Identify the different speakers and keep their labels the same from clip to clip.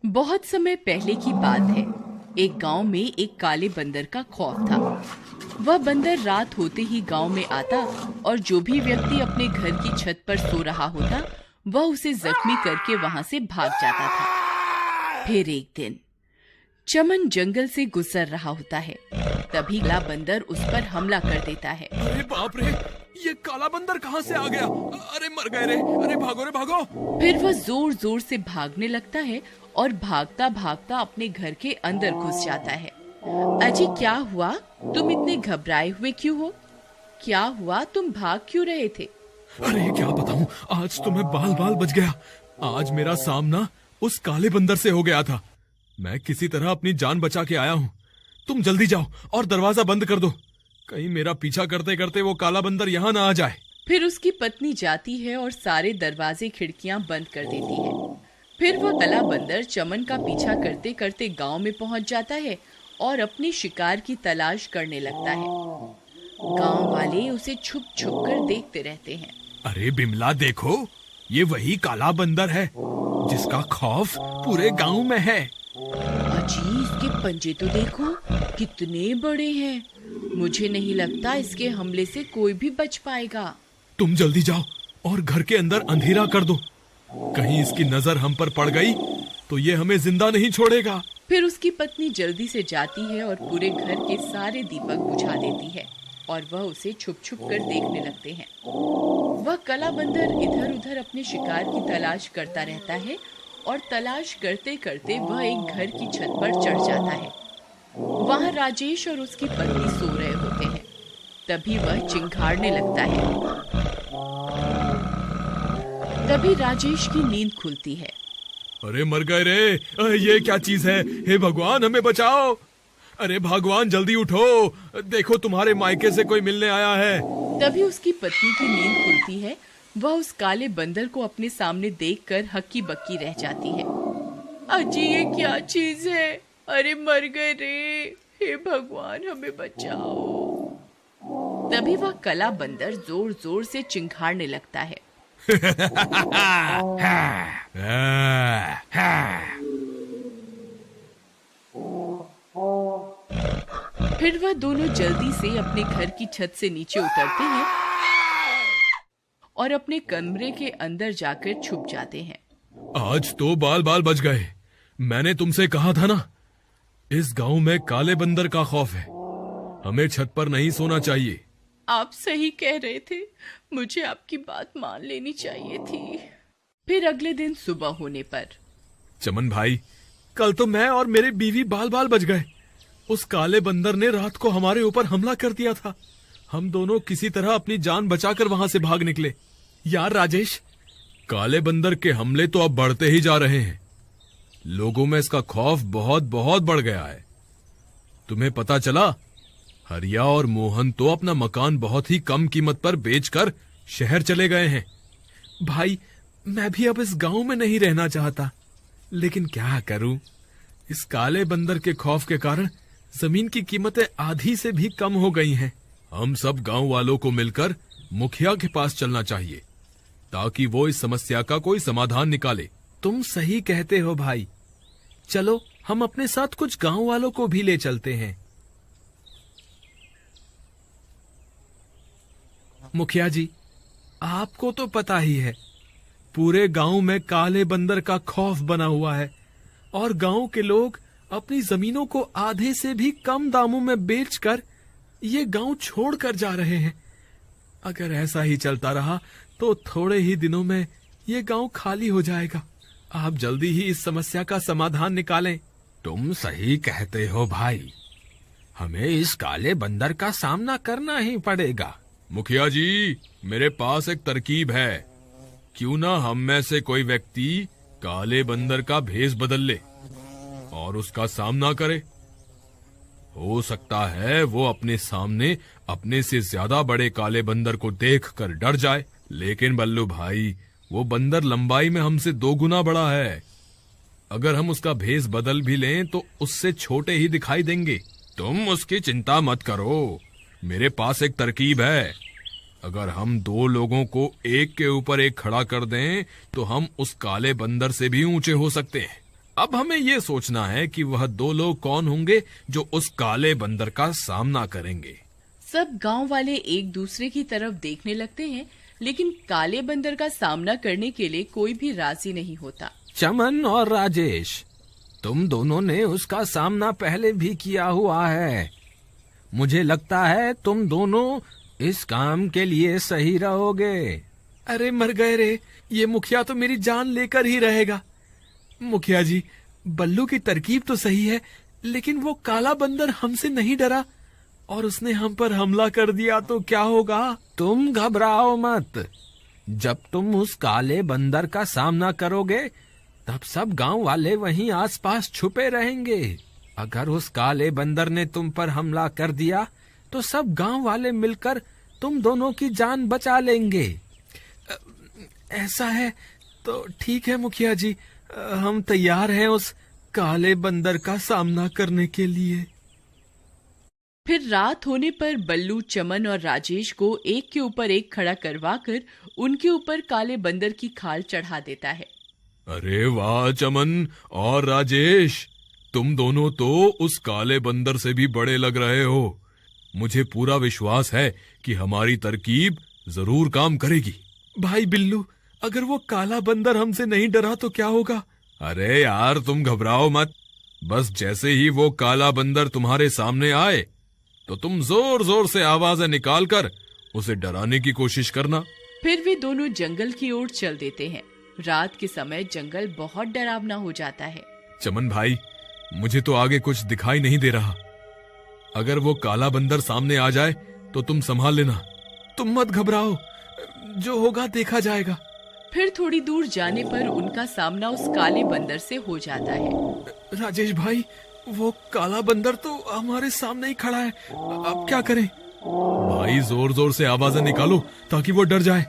Speaker 1: बहुत समय पहले की बात है। एक गांव में एक काले बंदर का खौफ था। वह बंदर रात होते ही गांव में आता और जो भी व्यक्ति अपने घर की छत पर सो रहा होता वह उसे जख्मी करके वहां से भाग जाता था। फिर एक दिन चमन जंगल से गुजर रहा होता है। तभी काला बंदर उस पर हमला कर देता है।
Speaker 2: अरे बाप रे, ये काला बंदर कहाँ से आ गया? अरे मर गए रे, अरे भागो रे भागो।
Speaker 1: फिर वह जोर जोर से भागने लगता है और भागता भागता अपने घर के अंदर घुस जाता है। अजी क्या हुआ? तुम इतने घबराए हुए क्यों हो? क्या हुआ? तुम भाग क्यों रहे थे?
Speaker 2: अरे क्या बताऊं, आज तो मैं बाल बाल बच गया। आज मेरा सामना उस काले बंदर से हो गया था। मैं किसी तरह अपनी जान बचा के आया हूँ। तुम जल्दी जाओ और दरवाजा बंद कर दो, कहीं मेरा पीछा करते करते वो काला बंदर यहाँ ना आ जाए।
Speaker 1: फिर उसकी पत्नी जाती है और सारे दरवाजे खिड़कियां बंद कर देती है। फिर वह काला बंदर चमन का पीछा करते करते गांव में पहुंच जाता है और अपने शिकार की तलाश करने लगता है। गांव वाले उसे छुप छुप कर देखते रहते हैं।
Speaker 2: अरे बिमला देखो, ये वही काला बंदर है जिसका खौफ पूरे गांव में है।
Speaker 1: अजी इसके पंजे तो देखो, कितने बड़े हैं। मुझे नहीं लगता इसके हमले से कोई भी बच पाएगा।
Speaker 2: तुम जल्दी जाओ और घर के अंदर अंधेरा कर दो। कहीं इसकी नजर हम पर पड़ गई तो ये हमें जिंदा नहीं छोड़ेगा।
Speaker 1: फिर उसकी पत्नी जल्दी से जाती है और पूरे घर के सारे दीपक बुझा देती है और वह उसे छुप छुप कर देखने लगते हैं। वह काला बंदर इधर उधर अपने शिकार की तलाश करता रहता है और तलाश करते करते वह एक घर की छत पर चढ़ जाता है। वहाँ राजेश और उसकी पत्नी सो रहे होते हैं। तभी वह चिंघाड़ने लगता है। तभी राजेश की नींद खुलती है।
Speaker 2: अरे मर गए रे, ये क्या चीज है? हे भगवान हमें बचाओ। अरे भगवान जल्दी उठो, देखो तुम्हारे मायके से कोई मिलने आया है।
Speaker 1: तभी उसकी पत्नी की नींद खुलती है। वह उस काले बंदर को अपने सामने देखकर हक्की बक्की रह जाती है। अजी ये क्या चीज है? अरे मर गए रे, हे भगवान हमें बचाओ। तभी वह काला बंदर जोर जोर से चिंघाड़ने लगता है। फिर वह दोनों जल्दी से अपने घर की छत से नीचे उतरते हैं और अपने कमरे के अंदर जाकर छुप जाते हैं।
Speaker 2: आज तो बाल बाल बच गए। मैंने तुमसे कहा था ना, इस गांव में काले बंदर का खौफ है। हमें छत पर नहीं सोना चाहिए।
Speaker 1: आप सही कह रहे थे, मुझे आपकी बात मान लेनी चाहिए थी। फिर अगले दिन सुबह होने पर
Speaker 2: चमन भाई, कल तो मैं और मेरे बीवी बाल बाल बच गए। उस काले बंदर ने रात को हमारे ऊपर हमला कर दिया था। हम दोनों किसी तरह अपनी जान बचाकर वहां से भाग निकले। यार राजेश, काले बंदर के हमले तो अब बढ़ते ही जा रहे हैं। लोगों में इसका खौफ बहुत बहुत बढ़ गया है। तुम्हें पता चला, हरिया और मोहन तो अपना मकान बहुत ही कम कीमत पर बेचकर शहर चले गए हैं। भाई मैं भी अब इस गांव में नहीं रहना चाहता, लेकिन क्या करूं, इस काले बंदर के खौफ के कारण जमीन की कीमतें आधी से भी कम हो गई हैं। हम सब गांव वालों को मिलकर मुखिया के पास चलना चाहिए ताकि वो इस समस्या का कोई समाधान निकाले।
Speaker 3: तुम सही कहते हो भाई, चलो हम अपने साथ कुछ गांव वालों को भी ले चलते हैं। मुखिया जी, आपको तो पता ही है, पूरे गांव में काले बंदर का खौफ बना हुआ है और गांव के लोग अपनी जमीनों को आधे से भी कम दामों में बेचकर ये गांव छोड़कर जा रहे हैं। अगर ऐसा ही चलता रहा तो थोड़े ही दिनों में ये गांव खाली हो जाएगा। आप जल्दी ही इस समस्या का समाधान निकालें।
Speaker 4: तुम सही कहते हो भाई, हमें इस काले बंदर का सामना करना ही पड़ेगा।
Speaker 2: मुखिया जी, मेरे पास एक तरकीब है। क्यों ना हम में से कोई व्यक्ति काले बंदर का भेष बदल ले और उसका सामना करे। हो सकता है वो अपने सामने अपने से ज्यादा बड़े काले बंदर को देखकर डर जाए। लेकिन बल्लू भाई, वो बंदर लंबाई में हमसे 2 गुना बड़ा है। अगर हम उसका भेष बदल भी लें तो उससे छोटे ही दिखाई देंगे। तुम उसकी चिंता मत करो, मेरे पास एक तरकीब है। अगर हम 2 लोगों को एक के ऊपर एक खड़ा कर दें तो हम उस काले बंदर से भी ऊंचे हो सकते हैं। अब हमें ये सोचना है कि वह दो लोग कौन होंगे जो उस काले बंदर का सामना करेंगे।
Speaker 1: सब गांव वाले एक दूसरे की तरफ देखने लगते हैं, लेकिन काले बंदर का सामना करने के लिए कोई भी राजी नहीं होता।
Speaker 4: चमन और राजेश, तुम दोनों ने उसका सामना पहले भी किया हुआ है। मुझे लगता है तुम दोनों इस काम के लिए सही रहोगे।
Speaker 3: अरे मर गए रे, ये मुखिया तो मेरी जान लेकर ही रहेगा। मुखिया जी, बल्लू की तरकीब तो सही है, लेकिन वो काला बंदर हमसे नहीं डरा और उसने हम पर हमला कर दिया तो क्या होगा?
Speaker 4: तुम घबराओ मत। जब तुम उस काले बंदर का सामना करोगे तब सब गांव वाले वहीं आसपास छुपे रहेंगे। अगर उस काले बंदर ने तुम पर हमला कर दिया तो सब गांव वाले मिलकर तुम दोनों की जान बचा लेंगे।
Speaker 3: ऐसा है तो ठीक है मुखिया जी, हम तैयार हैं उस काले बंदर का सामना करने के लिए।
Speaker 1: फिर रात होने पर बल्लू चमन और राजेश को एक के ऊपर एक खड़ा करवाकर उनके ऊपर काले बंदर की खाल चढ़ा देता है।
Speaker 2: अरे वाह चमन और राजेश, तुम दोनों तो उस काले बंदर से भी बड़े लग रहे हो। मुझे पूरा विश्वास है कि हमारी तरकीब जरूर काम करेगी।
Speaker 3: भाई बिल्लू, अगर वो काला बंदर हमसे नहीं डरा तो क्या होगा?
Speaker 2: अरे यार तुम घबराओ मत, बस जैसे ही वो काला बंदर तुम्हारे सामने आए तो तुम जोर जोर से आवाजें निकालकर उसे डराने की कोशिश करना।
Speaker 1: फिर वे दोनों जंगल की ओर चल देते हैं। रात के समय जंगल बहुत डरावना हो जाता है।
Speaker 2: चमन भाई, मुझे तो आगे कुछ दिखाई नहीं दे रहा। अगर वो काला बंदर सामने आ जाए तो तुम संभाल लेना।
Speaker 3: तुम मत घबराओ, जो होगा देखा जाएगा।
Speaker 1: फिर थोड़ी दूर जाने पर उनका सामना उस काले बंदर से हो जाता है।
Speaker 3: राजेश भाई, वो काला बंदर तो हमारे सामने ही खड़ा है, अब क्या करें?
Speaker 2: भाई जोर जोर से आवाजें निकालो ताकि वो डर जाए।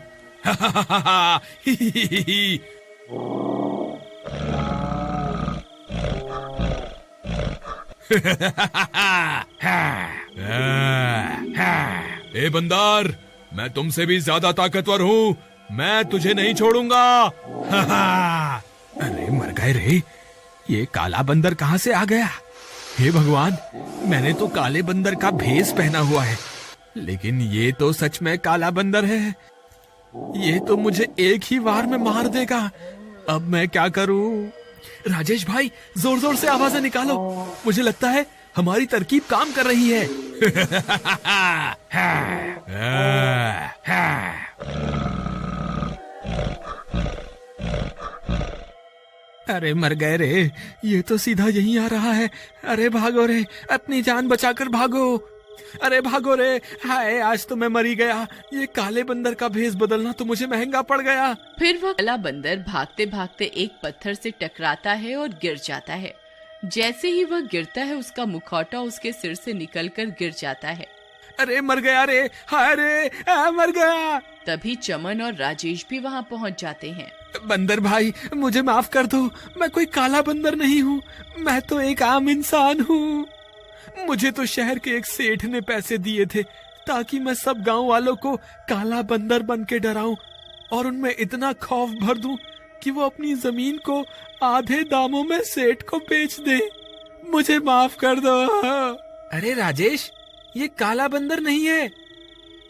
Speaker 2: ए बंदर, मैं तुमसे भी ज्यादा ताकतवर हूँ, मैं तुझे नहीं छोड़ूंगा।
Speaker 4: अरे मर गए रे, ये काला बंदर कहाँ से आ गया? हे भगवान, मैंने तो काले बंदर का भेष पहना हुआ है, लेकिन ये तो सच में काला बंदर है।
Speaker 3: ये तो मुझे एक ही वार में मार देगा। अब मैं क्या करूं? राजेश भाई, जोर जोर से आवाजें निकालो, मुझे लगता है हमारी तरकीब काम कर रही है। अरे मर गए रे, ये तो सीधा यहीं आ रहा है। अरे भागो रे, अपनी जान बचाकर भागो। अरे भागो रे, हाय आज तो मैं मरी गया। ये काले बंदर का भेष बदलना तो मुझे महंगा पड़ गया।
Speaker 1: फिर वह काला बंदर भागते भागते एक पत्थर से टकराता है और गिर जाता है। जैसे ही वह गिरता है, उसका मुखौटा उसके सिर से निकलकर गिर जाता है।
Speaker 3: अरे मर गया रे, हाय रे, मर गया।
Speaker 1: तभी चमन और राजेश भी वहाँ पहुँच जाते हैं।
Speaker 3: बंदर भाई, मुझे माफ कर दो, मैं कोई काला बंदर नहीं हूँ, मैं तो एक आम इंसान हूँ। मुझे तो शहर के एक सेठ ने पैसे दिए थे ताकि मैं सब गांव वालों को काला बंदर बन के डराऊं और उनमें इतना खौफ भर दूं कि वो अपनी जमीन को आधे दामों में सेठ को बेच दे। मुझे माफ कर दो। अरे राजेश, ये काला बंदर नहीं है,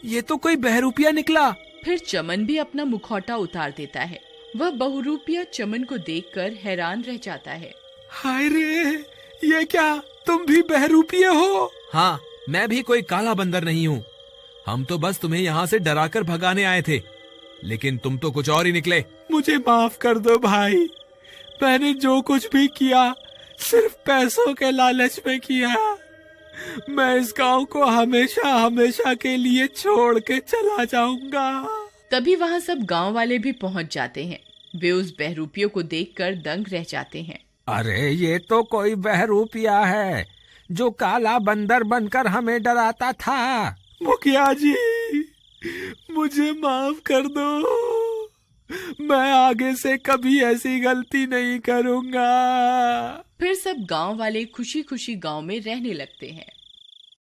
Speaker 3: ये तो कोई बहरूपिया निकला।
Speaker 1: फिर चमन भी अपना मुखौटा उतार देता है। वह बहुरूपिया चमन को देखकर हैरान रह जाता है।
Speaker 3: हाय रे, ये क्या, तुम भी बहरूपिये हो?
Speaker 2: हाँ, मैं भी कोई काला बंदर नहीं हूँ। हम तो बस तुम्हें यहाँ से डराकर भगाने आए थे, लेकिन तुम तो कुछ और ही निकले।
Speaker 3: मुझे माफ कर दो भाई, मैंने जो कुछ भी किया सिर्फ पैसों के लालच में किया। मैं इस गांव को हमेशा हमेशा के लिए छोड़ के चला जाऊंगा।
Speaker 1: तभी वहाँ सब गांव वाले भी पहुँच जाते हैं। वे उस बहरूपियों को देखकर दंग रह जाते हैं।
Speaker 4: अरे ये तो कोई बहरूपिया है जो काला बंदर बनकर हमें डराता था।
Speaker 3: मुखिया जी, मुझे माफ कर दो, मैं आगे से कभी ऐसी गलती नहीं करूंगा।
Speaker 1: फिर सब गांव वाले खुशी खुशी गांव में रहने लगते हैं।